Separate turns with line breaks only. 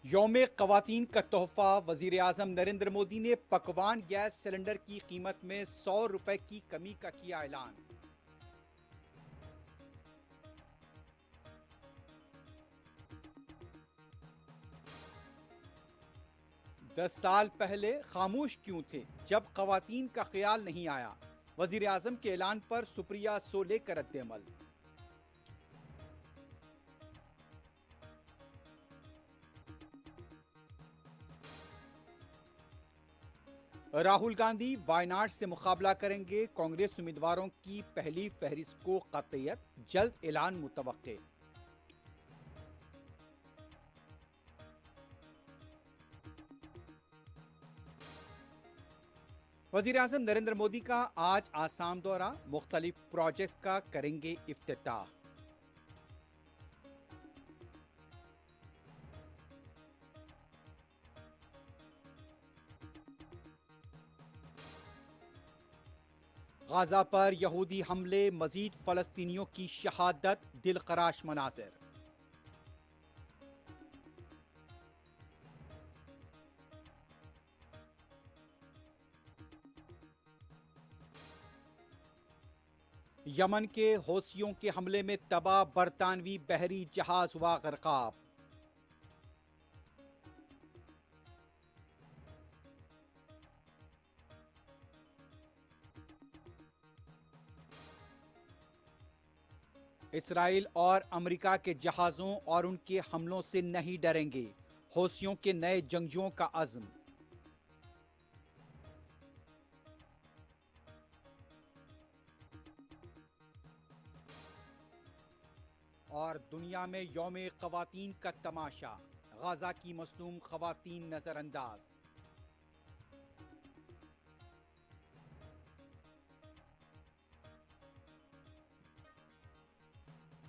यौम ख़वातीन का तोहफा। वज़ीर आज़म नरेंद्र मोदी ने पकवान गैस सिलेंडर की कीमत में 100 रुपए की कमी का किया ऐलान। दस साल पहले खामोश क्यों थे जब ख़वातीन का ख्याल नहीं आया। वज़ीर आज़म के ऐलान पर सुप्रिया सोले का रद्द-ए-अमल। राहुल गांधी वायनाड से मुकाबला करेंगे। कांग्रेस उम्मीदवारों की पहली फहरिस्त को कतईयत, जल्द ऐलान मुतवक्के। वज़ीर आज़म नरेंद्र मोदी का आज आसाम दौरा, मुख्तलिफ प्रोजेक्ट्स का करेंगे इफ्तिताह। गाजा पर यहूदी हमले, मजीद फलस्तीनियों की शहादत, दिलखराश मनाजिर। यमन के हौसियों के हमले में तबाह बरतानवी बहरी जहाज हुआ गर्काब। इसराइल और अमेरिका के जहाजों और उनके हमलों से नहीं डरेंगे, हौसियों के नए जंगजुओं का अज़्म। और दुनिया में यौम ख़वातीन का तमाशा, गाजा की मज़लूम ख़वातीन नज़रअंदाज।